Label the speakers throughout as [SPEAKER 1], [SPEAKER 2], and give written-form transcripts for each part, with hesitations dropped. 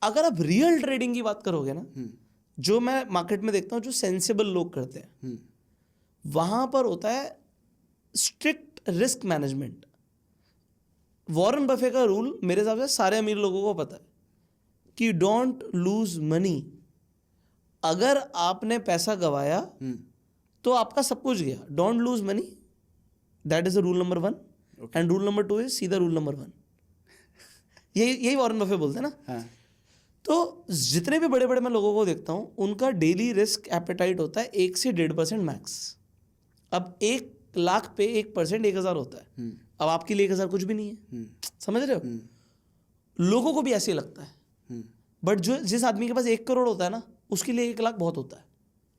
[SPEAKER 1] अगर आप real trading की बात करोगे ना, जो मैं मार्केट में देखता हूँ जो सेंसिबल लोग करते हैं, वहां पर होता है strict risk management. Warren Buffett का रूल मेरे हिसाब से सारे अमीर लोगों को पता है कि डोंट लूज मनी। अगर आपने पैसा गवाया तो आपका सब कुछ गया। Don't lose money, that is the rule number 1। And rule number 2 is सीधा रूल नंबर 1। यही वॉरेन बफे बोलते हैं ना।
[SPEAKER 2] हाँ.
[SPEAKER 1] तो जितने भी बड़े बड़े मैं लोगों को देखता हूं, उनका डेली रिस्क एपेटाइट होता है 1 से 1.5% मैक्स। अब 1 लाख पे 1% 1000 होता है। अब आपके लिए 1000 कुछ भी नहीं है, समझ रहे हो? लोगों को भी ऐसे ही लगता है, बट जो जिस आदमी के पास 1 करोड़ होता है ना, उसके लिए 1 लाख बहुत होता है,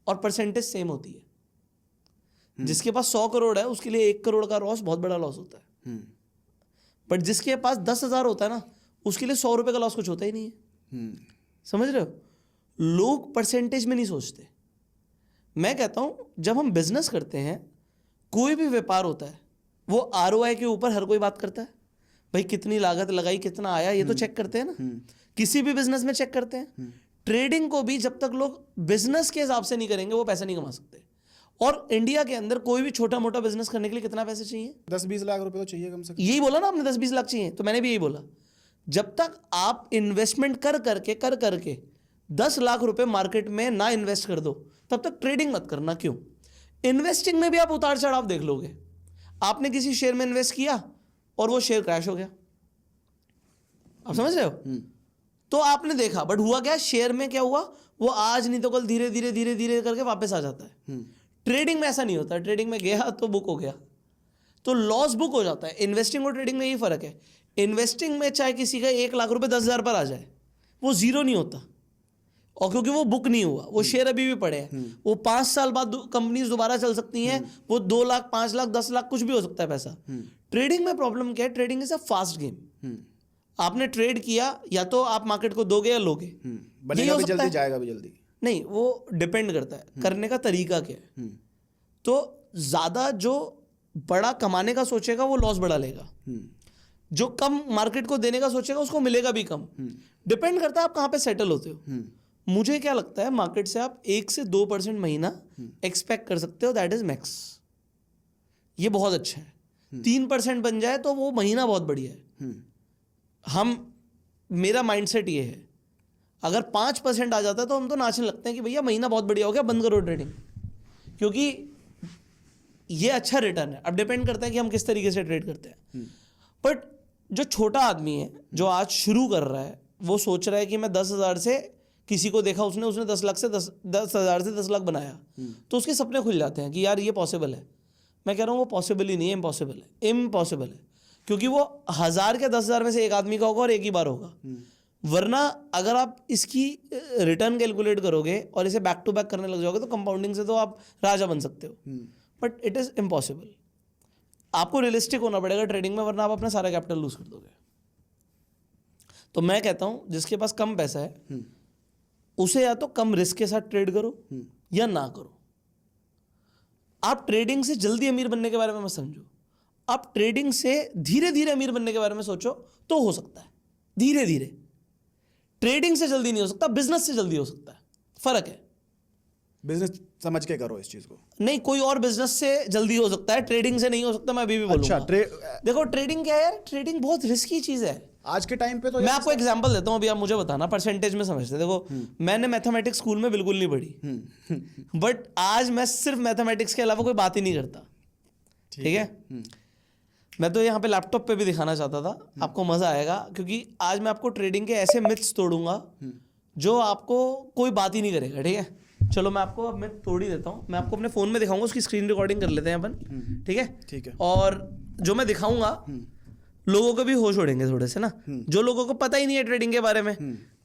[SPEAKER 1] और परसेंटेज सेम होती है। जिसके पास 100 करोड़ है, उसके लिए 1 करोड़ का लॉस बहुत बड़ा लॉस होता है। बट जिसके पास 10,000 होता है ना, उसके लिए 100 रुपए का लॉस कुछ होता ही नहीं है। समझ रहे हो? लोग परसेंटेज में नहीं सोचते। मैं कहता हूं जब हम बिजनेस करते हैं, कोई भी व्यापार होता है, वो ROI के ऊपर हर कोई बात करता है। भाई कितनी लागत लगाई, कितना आया, ये तो चेक करते हैं ना। किसी भी बिजनेस में चेक करते हैं। ट्रेडिंग को भी जब तक लोग बिजनेस के हिसाब से नहीं करेंगे, वो पैसा नहीं कमा सकते। और इंडिया के अंदर कोई भी छोटा मोटा बिजनेस करने के लिए कितना पैसे चाहिए?
[SPEAKER 2] 10-20 लाख रुपए तो चाहिए कम से कम।
[SPEAKER 1] यही बोला ना आपने, 10-20 लाख चाहिए, तो मैंने भी यही बोला। जब तक आप इन्वेस्टमेंट कर करके 10 लाख रुपए मार्केट में ना इन्वेस्ट कर दो, तब तक ट्रेडिंग मत करना। क्यों? इन्वेस्टिंग में भी आप उतार चढ़ाव देख लोगे। आपने किसी शेयर में इन्वेस्ट किया और वो शेयर क्रैश हो गया, आप समझ रहे हो? तो आपने देखा, बट हुआ क्या? शेयर में क्या हुआ? वो आज नहीं तो कल धीरे धीरे करके वापस आ जाता है। ट्रेडिंग में ऐसा नहीं होता। ट्रेडिंग में गया तो बुक हो गया, तो लॉस बुक हो जाता है। इन्वेस्टिंग और ट्रेडिंग में यही फर्क है। इन्वेस्टिंग में चाहे किसी का 1 लाख रुपए 10,000 पर आ जाए, वो जीरो नहीं होता, और क्योंकि वो बुक नहीं हुआ, वो शेयर अभी भी पड़े हैं। वो 5 साल बाद कंपनीज दोबारा चल सकती हैं। वो 2 लाख, 5 लाख, 10 लाख कुछ भी हो सकता है पैसा। ट्रेडिंग में प्रॉब्लम क्या है? Trading is a fast game. आपने ट्रेड किया, या तो आप मार्केट को दोगे या लोगे।
[SPEAKER 2] बनेगा भी जल्दी, जाएगा भी जल्दी।
[SPEAKER 1] नहीं, वो डिपेंड करता है करने का तरीका क्या है। तो ज्यादा जो बड़ा कमाने का सोचेगा, वो लॉस बड़ा लेगा। जो कम मार्केट को देने का सोचेगा, उसको मिलेगा भी कम। डिपेंड करता है आप कहाँ पे सेटल होते हो। मुझे क्या लगता है, मार्केट से आप 1 से 2% महीना एक्सपेक्ट कर सकते हो, दैट इज मैक्स। ये बहुत अच्छा है। 3% बन जाए तो वो महीना बहुत बढ़िया है। मेरा माइंडसेट ये है, अगर 5% आ जाता है तो हम तो नाचने लगते हैं कि भैया महीना बहुत बढ़िया हो गया, बंद करो ट्रेडिंग, क्योंकि ये अच्छा रिटर्न है। अब डिपेंड करता है कि हम किस तरीके से ट्रेड करते हैं। बट जो छोटा आदमी है, जो आज शुरू कर रहा है, वो सोच रहा है कि मैं 10,000 से, किसी को देखा उसने 10 लाख से 10,000 से 10 लाख बनाया, तो उसके सपने खुल जाते हैं कि यार ये पॉसिबल है। मैं कह रहा हूँ वो पॉसिबल ही नहीं है, इम्पॉसिबल है। इम्पॉसिबल है, क्योंकि वो 1000 के 10,000 में से एक आदमी का होगा और एक ही बार होगा। वरना अगर आप इसकी रिटर्न कैलकुलेट करोगे और इसे बैक टू बैक करने लग जाओगे, तो कंपाउंडिंग से तो आप राजा बन सकते हो, बट इट इज इम्पॉसिबल। आपको रियलिस्टिक होना पड़ेगा ट्रेडिंग में, वरना आप अपना सारा कैपिटल लूज कर दोगे। तो मैं कहता हूं जिसके पास कम पैसा है, उसे या तो कम रिस्क के साथ ट्रेड करो या ना करो। आप ट्रेडिंग से जल्दी अमीर बनने के बारे में मत समझो। आप ट्रेडिंग से धीरे धीरे अमीर बनने के बारे में सोचो, तो हो सकता है धीरे धीरे। ट्रेडिंग से जल्दी नहीं हो सकता, बिजनेस से जल्दी हो सकता है। फर्क है।
[SPEAKER 2] बिजनेस समझ के करो इस चीज को।
[SPEAKER 1] नहीं, कोई और बिजनेस से जल्दी हो सकता है, ट्रेडिंग से नहीं हो सकता। मैं अभी भी बोलूंगा।
[SPEAKER 2] अच्छा,
[SPEAKER 1] देखो ट्रेडिंग क्या है यार, ट्रेडिंग बहुत रिस्की चीज है
[SPEAKER 2] आज के टाइम पे। तो
[SPEAKER 1] मैं आपको एग्जांपल देता हूं, अभी आप मुझे बताना परसेंटेज में समझते। देखो मैंने मैथमेटिक्स स्कूल में बिल्कुल नहीं पढ़ी, बट आज मैं सिर्फ मैथमेटिक्स के अलावा कोई बात ही नहीं करता। ठीक है? मैं तो यहाँ पे लैपटॉप पे भी दिखाना चाहता था, आपको मजा आएगा, क्योंकि आज मैं आपको ट्रेडिंग के ऐसे मिथ्स तोड़ूंगा जो आपको कोई बात ही नहीं करेगा। ठीक है? चलो मैं आपको अब मिथ तोड़ ही देता हूँ। मैं आपको अपने फोन में दिखाऊंगा, उसकी स्क्रीन रिकॉर्डिंग कर लेते हैं अपन। ठीक है?
[SPEAKER 2] ठीक है।
[SPEAKER 1] और जो मैं दिखाऊंगा, लोगों को भी होश उड़ेंगे थोड़े से ना। जो लोगों को पता ही नहीं है ट्रेडिंग के बारे में,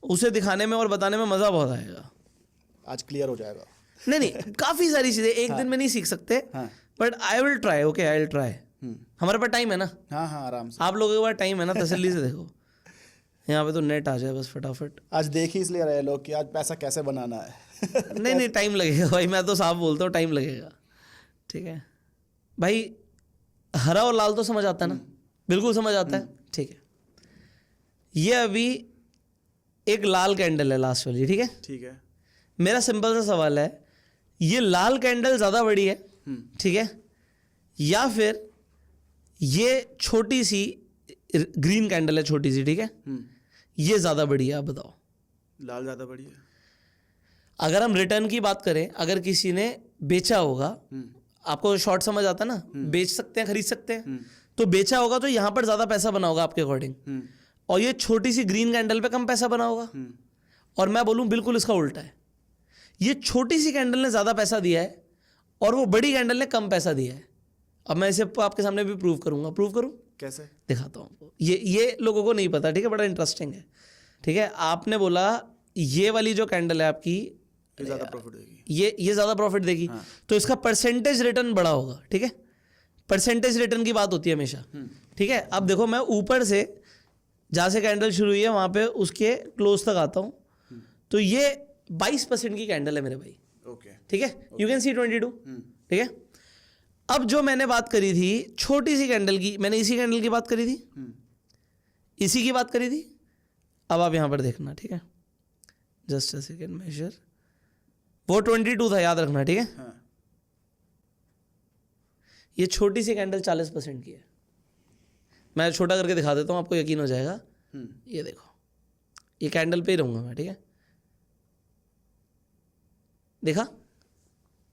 [SPEAKER 1] उसे दिखाने में और बताने में मजा बहुत आएगा।
[SPEAKER 2] आज क्लियर हो जाएगा।
[SPEAKER 1] नहीं, काफी सारी चीजें एक दिन में नहीं सीख सकते, but I will try. Okay, I will try. हमारे पास टाइम है ना?
[SPEAKER 2] हाँ, आराम से।
[SPEAKER 1] आप लोगों के पास टाइम है ना? तसल्ली से देखो, यहाँ पे तो नेट आ जाए बस फटाफट।
[SPEAKER 2] आज देख ही इसलिए रहे लोग कि आज पैसा कैसे बनाना है।
[SPEAKER 1] नहीं, टाइम लगेगा भाई, मैं तो साफ बोलता हूँ, टाइम लगेगा। ठीक है भाई? हरा और लाल तो समझ आता है ना? बिल्कुल समझ आता है। ठीक है, ये अभी एक लाल कैंडल है लास्ट वाली, ठीक है।
[SPEAKER 2] ठीक है।
[SPEAKER 1] मेरा सिंपल सा सवाल है, ये लाल कैंडल ज्यादा बड़ी है, ठीक है, या फिर ये छोटी सी ग्रीन कैंडल है, छोटी सी, ठीक है, ये ज्यादा बड़ी है, आप बताओ।
[SPEAKER 2] लाल ज्यादा बड़ी है।
[SPEAKER 1] अगर हम रिटर्न की बात करें, अगर किसी ने बेचा होगा, आपको शॉर्ट समझ आता ना, बेच सकते हैं खरीद सकते हैं, तो बेचा होगा तो यहां पर ज्यादा पैसा बना होगा आपके अकॉर्डिंग, और ये छोटी सी ग्रीन कैंडल पे कम पैसा बना होगा। और मैं बोलूं बिल्कुल इसका उल्टा है, ये छोटी सी कैंडल ने ज्यादा पैसा दिया है और वो बड़ी कैंडल ने कम पैसा दिया है। अब मैं इसे आपके सामने भी प्रूव करूंगा, प्रूव करूं,
[SPEAKER 2] कैसे?
[SPEAKER 1] दिखाता हूं आपको। ये लोगों को नहीं पता, ठीक है, बड़ा इंटरेस्टिंग है, ठीक है। आपने बोला ये वाली जो कैंडल है आपकी,
[SPEAKER 2] ये ज्यादा प्रॉफिट देगी,
[SPEAKER 1] ये ज्यादा प्रॉफिट देगी, तो इसका परसेंटेज रिटर्न बड़ा होगा, ठीक है। परसेंटेज रिटर्न की बात होती है हमेशा, ठीक है। अब देखो मैं ऊपर से जहां से कैंडल शुरू हुई है वहां पे उसके क्लोज तक आता हूं, तो ये 22% की कैंडल है मेरे भाई,
[SPEAKER 2] ओके,
[SPEAKER 1] ठीक है। यू कैन सी 22, ठीक है। अब जो मैंने बात करी थी छोटी सी कैंडल की, मैंने इसी कैंडल की बात करी थी, इसी की बात करी थी। अब आप यहां पर देखना, ठीक है, जस्ट अ सेकेंड मेजर, वो 22 था, याद रखना, ठीक है।
[SPEAKER 2] हाँ।
[SPEAKER 1] ये छोटी सी कैंडल 40% की है। मैं छोटा करके दिखा देता हूं, आपको यकीन हो जाएगा। ये देखो, ये कैंडल पे ही रहूंगा मैं, ठीक है, देखा।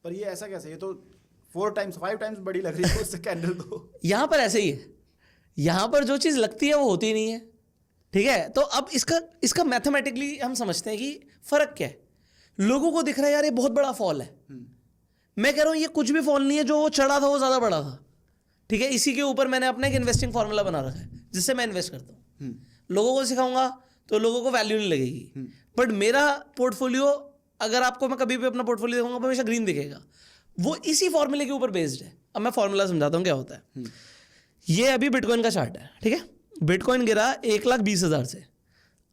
[SPEAKER 2] पर ये ऐसा कैसे? ये तो 4 टाइम्स 5 टाइम्स बड़ी लग रही है उससे कैंडल तो।
[SPEAKER 1] यहां पर ऐसे ही है, यहां पर जो चीज लगती है वो होती नहीं है, ठीक है। तो अब इसका मैथमेटिकली हम समझते हैं कि फर्क क्या है। लोगों को दिख रहा है यार ये बहुत बड़ा फॉल है, मैं कह रहा हूं ये कुछ भी फॉल नहीं है, जो वो चढ़ा था वो ज्यादा बड़ा था, ठीक है। इसी के ऊपर मैंने अपना एक इन्वेस्टिंग फॉर्मूला बना रखा है जिससे मैं इन्वेस्ट करता हूं। लोगों को सिखाऊंगा तो लोगों को वैल्यू नहीं लगेगी, बट मेरा पोर्टफोलियो, अगर आपको मैं कभी भी अपना पोर्टफोलियो देखूंगा तो हमेशा ग्रीन दिखेगा, वो इसी फॉर्मूले के ऊपर बेस्ड है। अब मैं फॉर्मूला समझाता हूं क्या होता है। ये अभी बिटकॉइन का चार्ट है, ठीक है। बिटकॉइन गिरा 1,20,000 से,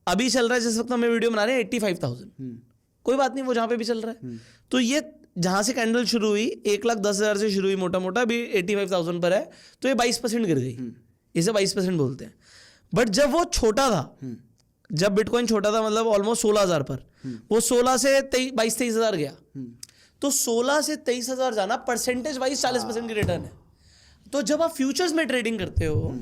[SPEAKER 1] अभी चल रहा है जिस वक्त हम वीडियो बना रहे हैं 85,000, कोई बात नहीं, वो जहां पे भी चल रहा है। तो ये जहां से कैंडल शुरू हुई 1,10,000 से शुरू हुई मोटा मोटा, अभी 85,000 पर है, तो ये 22% गिर गई, इसे 22% बोलते हैं। बट जब वो छोटा था, जब बिटकॉइन छोटा था, मतलब ऑलमोस्ट 16,000 पर, वो 16 से 22-23,000 गया, तो 16 से 23,000 जाना परसेंटेज वाइज 40% की रिटर्न है। तो जब आप फ्यूचर्स में ट्रेडिंग करते हो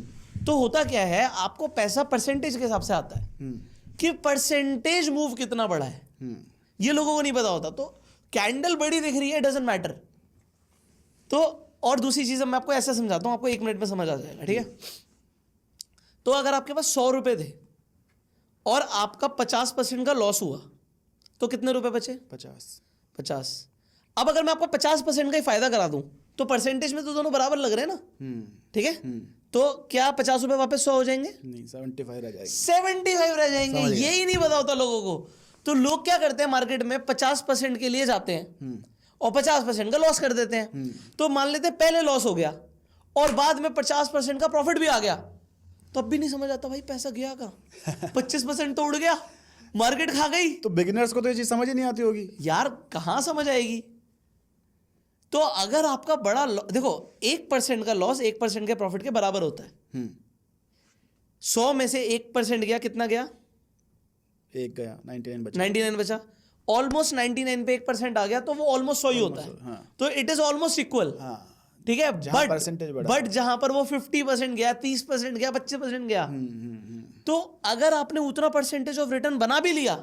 [SPEAKER 1] तो होता क्या है, आपको पैसा परसेंटेज के हिसाब से आता है कि परसेंटेज मूव कितना बड़ा है, ये लोगों को नहीं पता होता। तो कैंडल बड़ी दिख रही है, डजंट मैटर। तो और दूसरी चीज मैं आपको ऐसा समझाता हूं, आपको 1 मिनट में समझ आ जाएगा, ठीक है। तो अगर आपके पास 100 रुपए थे और आपका 50% का लॉस हुआ, तो कितने रुपए बचे? 50। अब अगर मैं आपको 50% का ही फायदा करा दूं तो परसेंटेज में तो दोनों बराबर लग रहे हैं ना, ठीक है। तो क्या 50 रुपए वापस 100 हो जाएंगे?
[SPEAKER 2] नहीं, 75 रह जाएंगे।
[SPEAKER 1] 75 रह जाएंगे, यही नहीं पता होता लोगों को। तो लोग क्या करते हैं, मार्केट में 50% के लिए जाते हैं और 50% का लॉस कर देते हैं। तो मान लेते हैं पहले लॉस हो गया और बाद में 50% का प्रॉफिट भी आ गया, तो अब भी नहीं समझ आता भाई पैसा गया कहां, 25% तो उड़ गया, मार्केट खा गई।
[SPEAKER 2] तो बिगिनर्स को तो ये चीज समझ ही नहीं आती होगी
[SPEAKER 1] यार, कहां समझ आएगी। तो अगर आपका बड़ा देखो, 1% का लॉस 1% के प्रॉफिट के बराबर होता है। 100 में से 1% गया, कितना गया?
[SPEAKER 2] 1 गया, 99
[SPEAKER 1] 99 बचा। ऑलमोस्ट 99 पे 1% आ गया तो वो ऑलमोस्ट 100 ही होता है।
[SPEAKER 2] हाँ।
[SPEAKER 1] तो इट इज ऑलमोस्ट इक्वल,
[SPEAKER 2] हाँ।
[SPEAKER 1] ठीक है। बट जहां पर वो 50% गया, 30% गया, 25% गया, तो अगर आपने उतना परसेंटेज ऑफ रिटर्न बना भी लिया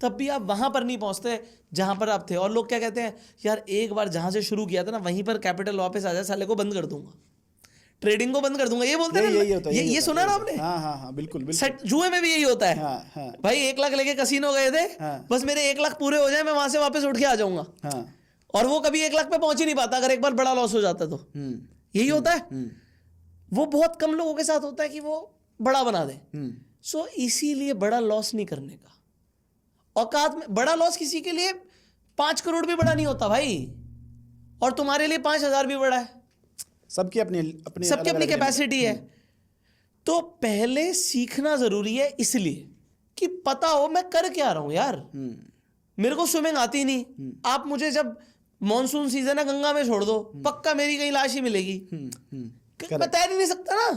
[SPEAKER 1] तब भी आप वहां पर नहीं पहुंचते जहां पर आप थे। और लोग क्या कहते हैं, यार एक बार जहां से शुरू किया था ना वहीं पर कैपिटल वापस आ जाए, साले को बंद कर दूंगा, ट्रेडिंग को बंद कर दूंगा, ये बोलते हैं ना। ये सुना ना आपने?
[SPEAKER 2] हाँ, बिल्कुल बिल्कुल।
[SPEAKER 1] जुए में भी यही होता है।
[SPEAKER 2] हाँ।
[SPEAKER 1] भाई 1 लाख लेके कसीनो गए थे, बस मेरे 1 लाख पूरे हो जाए, मैं वहां से वापस उठ के आ जाऊंगा। और वो कभी 1 लाख पे पहुंच ही नहीं पाता अगर एक बार बड़ा लॉस हो जाता तो। यही होता है। वो बहुत कम लोगों के साथ होता है कि वो बड़ा बना दे। सो इसीलिए बड़ा लॉस नहीं करने का औकात में। बड़ा लॉस किसी के लिए 5 करोड़ भी बड़ा नहीं होता भाई, और तुम्हारे लिए 5,000 भी बड़ा है।
[SPEAKER 2] सबकी अपनी
[SPEAKER 1] कैपेसिटी है। तो पहले सीखना जरूरी है, इसलिए कि पता हो मैं कर क्या रहा हूं यार। मेरे को स्विमिंग आती नहीं, आप मुझे जब मॉनसून सीजन है गंगा में छोड़ दो, पक्का मेरी कहीं लाश ही मिलेगी। मैं तैर ही नहीं सकता ना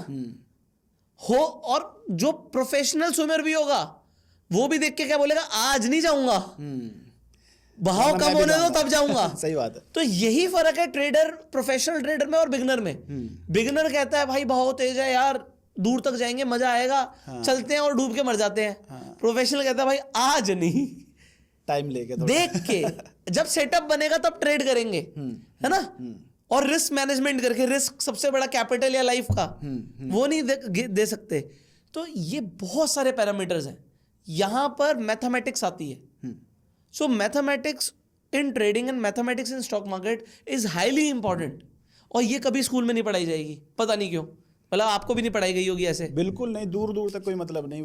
[SPEAKER 1] हो। और जो प्रोफेशनल स्विमर भी होगा वो भी देख के क्या बोलेगा, आज नहीं जाऊंगा, बहाव
[SPEAKER 2] वरना
[SPEAKER 1] कम
[SPEAKER 2] मैं भी
[SPEAKER 1] होने दो
[SPEAKER 2] जाऊंगा।
[SPEAKER 1] तब जाऊंगा।
[SPEAKER 2] सही बात है।
[SPEAKER 1] तो यही फर्क है ट्रेडर, प्रोफेशनल ट्रेडर में और बिगनर में। बिगनर कहता है भाई बहाव तेज है यार, दूर तक जाएंगे, मजा आएगा, चलते हैं और डूब के मर जाते हैं। प्रोफेशनल कहता है भाई आज नहीं,
[SPEAKER 2] टाइम लेके थोड़ा।
[SPEAKER 1] देख के जब सेटअप बनेगा तब ट्रेड करेंगे, है ना। और रिस्क मैनेजमेंट करके, रिस्क सबसे बड़ा कैपिटल या लाइफ का, वो नहीं दे सकते। तो ये बहुत सारे पैरामीटर्स हैं, यहां पर मैथमेटिक्स आती है। So mathematics in trading and mathematics in stock market is highly important, और ये कभी स्कूल में नहीं पढ़ाई जाएगी, पता नहीं क्यों, मतलब आपको भी नहीं पढ़ाई गई होगी ऐसे।
[SPEAKER 2] बिल्कुल नहीं, दूर दूर तक कोई मतलब नहीं।